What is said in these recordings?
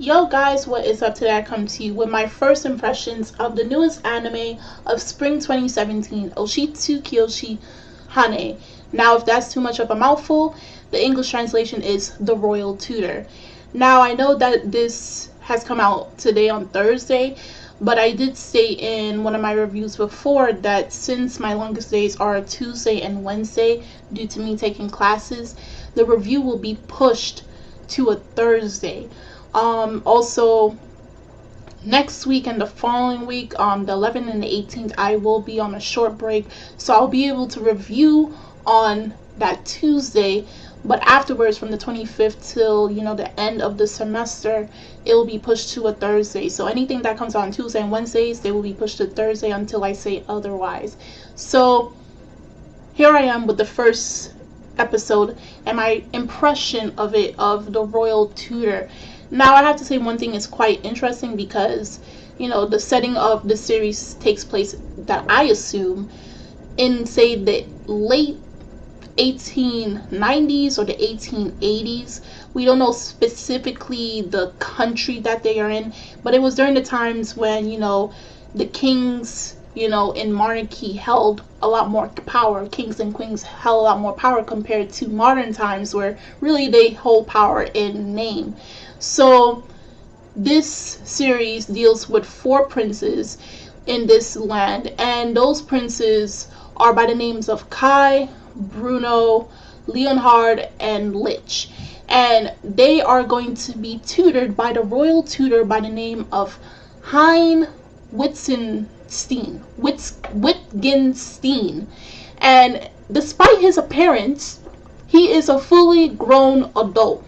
Yo guys, what is up? Today I come to you with my first impressions of the newest anime of spring 2017, Oushitsu Kyoushi Haine. Now, if that's too much of a mouthful, the English translation is The Royal Tutor. Now, I know that this has come out today on Thursday, but I did say in one of my reviews before that since my longest days are Tuesday and Wednesday due to me taking classes, the review will be pushed to a Thursday. Also, next week and the following week, the 11th and the 18th, I will be on a short break, so I'll be able to review on that Tuesday, but afterwards from the 25th till the end of the semester, it will be pushed to a Thursday. So anything that comes on Tuesday and Wednesdays, they will be pushed to Thursday until I say otherwise. So here I am with the first episode and my impression of it, of the Royal Tutor. Now, I have to say one thing is quite interesting because, the setting of the series takes place, that I assume, in, say, the late 1890s or the 1880s. We don't know specifically the country that they are in, but it was during the times when, the kings, in monarchy held a lot more power. Kings and queens held a lot more power compared to modern times where really they hold power in name. So this series deals with 4 princes in this land, and those princes are by the names of Kai, Bruno, Leonhard, and Lich. And they are going to be tutored by the royal tutor by the name of Heine Wittgenstein. And despite his appearance, he is a fully grown adult.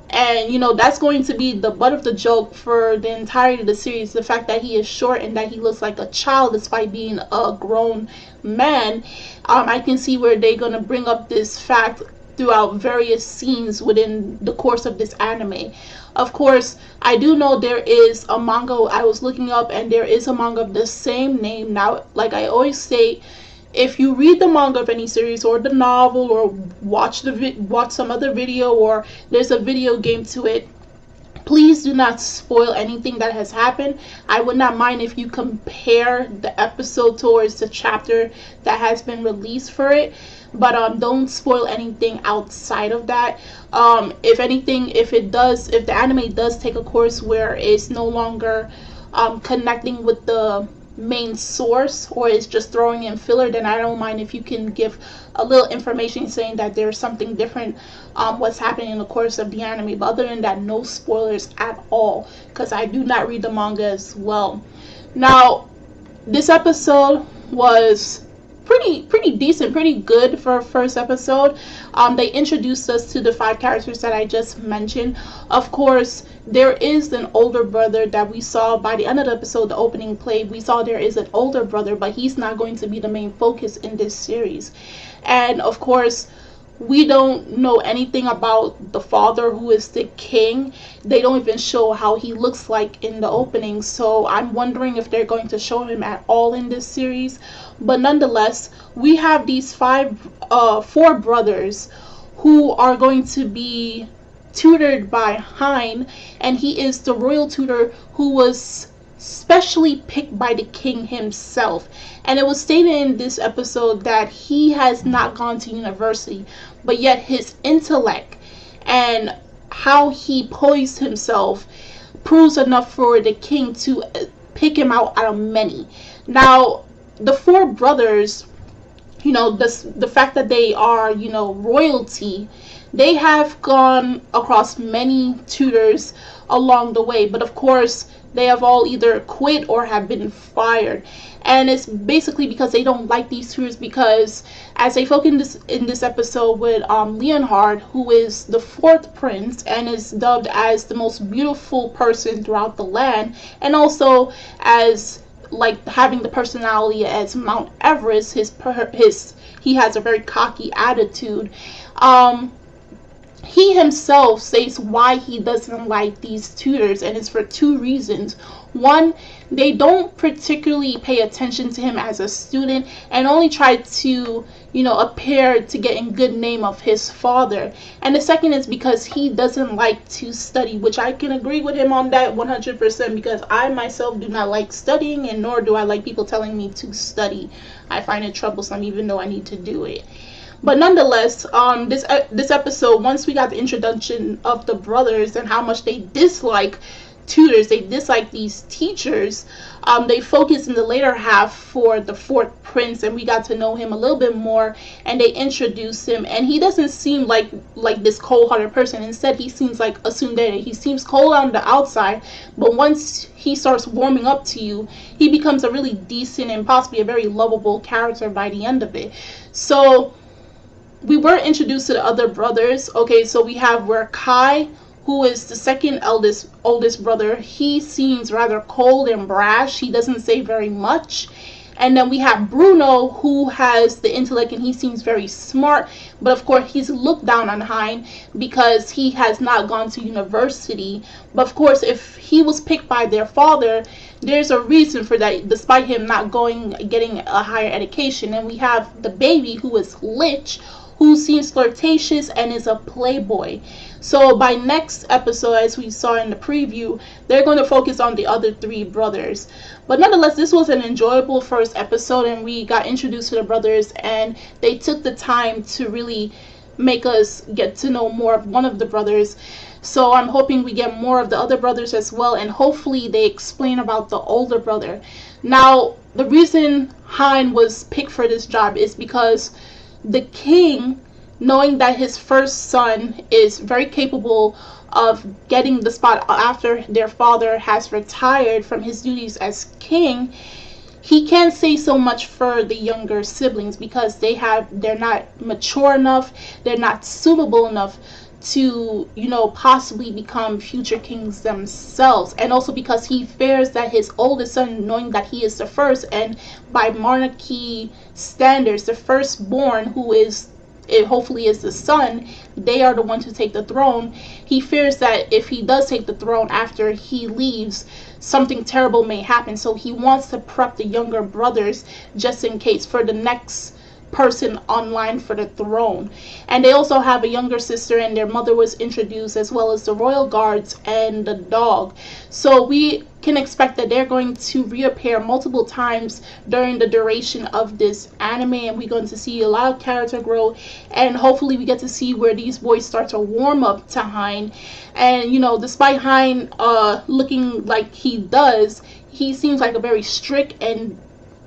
And, that's going to be the butt of the joke for the entirety of the series. The fact that he is short and that he looks like a child despite being a grown man. I can see where they're going to bring up this fact throughout various scenes within the course of this anime. Of course, I do know there is a manga I was looking up, and there is a manga of the same name. Now, like I always say, if you read the manga of any series or the novel or watch some other video or there's a video game to it, please do not spoil anything that has happened. I would not mind if you compare the episode towards the chapter that has been released for it, but don't spoil anything outside of that. If anything, if the anime does take a course where it's no longer connecting with the main source or is just throwing in filler, then I don't mind if you can give a little information saying that there's something different what's happening in the course of the anime. But other than that, no spoilers at all, because I do not read the manga as well. Now, this episode was pretty decent, pretty good for a first episode. They introduced us to the 5 characters that I just mentioned. Of course, there is an older brother that we saw by the end of the episode, the opening play. We saw there is an older brother, but he's not going to be the main focus in this series. And of course, we don't know anything about the father, who is the king. They don't even show how he looks like in the opening, so I'm wondering if they're going to show him at all in this series. But nonetheless, we have these 4 brothers who are going to be tutored by Heine, and he is the royal tutor who was specially picked by the king himself. And it was stated in this episode that he has not gone to university, but yet his intellect and how he poised himself proves enough for the king to pick him out of many. Now, the 4 brothers, the fact that they are, royalty, they have gone across many tutors along the way, but of course they have all either quit or have been fired. And it's basically because they don't like these tutors, because as they focus in this episode with Leonhard, who is the 4th prince and is dubbed as the most beautiful person throughout the land, and also as like having the personality as Mount Everest, he has a very cocky attitude. he himself says why he doesn't like these tutors, and it's for two reasons. One, they don't particularly pay attention to him as a student and only try to, appear to get in good name of his father. And the second is because he doesn't like to study, which I can agree with him on that 100%, because I myself do not like studying, and nor do I like people telling me to study. I find it troublesome even though I need to do it. But nonetheless, this episode, once we got the introduction of the brothers and how much they dislike tutors, they dislike these teachers, they focused in the later half for the fourth prince, and we got to know him a little bit more, and they introduced him, and he doesn't seem like this cold-hearted person. Instead, he seems like a tsundere. He seems cold on the outside, but once he starts warming up to you, he becomes a really decent and possibly a very lovable character by the end of it. So we were introduced to the other brothers. Okay, so we have where Kai, who is the second oldest brother, he seems rather cold and brash. He doesn't say very much. And then we have Bruno, who has the intellect and he seems very smart, but of course he's looked down on Heine because he has not gone to university. But of course, if he was picked by their father, there's a reason for that, despite him not getting a higher education. And we have the baby, who is Lich, who seems flirtatious and is a playboy. So by next episode, as we saw in the preview, they're going to focus on the other three brothers. But nonetheless, this was an enjoyable first episode, and we got introduced to the brothers, and they took the time to really make us get to know more of one of the brothers. So I'm hoping we get more of the other brothers as well, and hopefully they explain about the older brother. Now, the reason Heine was picked for this job is because the king, knowing that his first son is very capable of getting the spot after their father has retired from his duties as king, he can't say so much for the younger siblings because they're not mature enough, they're not suitable enough to, possibly become future kings themselves. And also because he fears that his oldest son, knowing that he is the first, and by monarchy standards, the firstborn, who is, it hopefully is the son, they are the ones who take the throne. He fears that if he does take the throne after he leaves, something terrible may happen. So he wants to prep the younger brothers just in case for the next person online for the throne. And they also have a younger sister, and their mother was introduced, as well as the royal guards and the dog. So we can expect that they're going to reappear multiple times during the duration of this anime, and we're going to see a lot of character growth, and hopefully we get to see where these boys start to warm up to Heine. And despite Heine looking like he does, he seems like a very strict and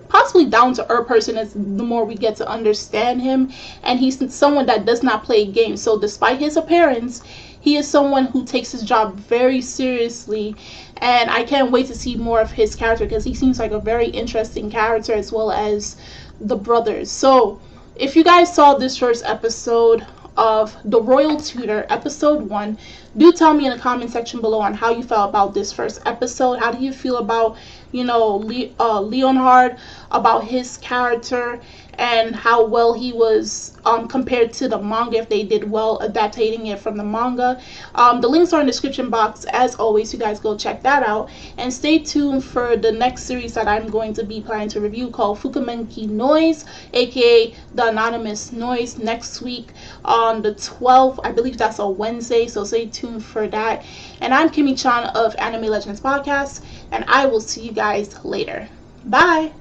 possibly down-to-earth person as the more we get to understand him, and he's someone that does not play games. So despite his appearance, he is someone who takes his job very seriously, and I can't wait to see more of his character because he seems like a very interesting character, as well as the brothers. So if you guys saw this first episode of The Royal Tutor, episode 1, do tell me in the comment section below on how you felt about this first episode. How do you feel about Leonhard, about his character, and how well he was compared to the manga, if they did well adapting it from the manga. The links are in the description box as always. You guys go check that out, and stay tuned for the next series that I'm going to be planning to review, called Fukumenki Noise, aka The Anonymous Noise, next week on the 12th. I believe that's a Wednesday, so stay tuned for that. And I'm Kimmy Chan of Anime Legends Podcast, and I will see you guys later. Bye!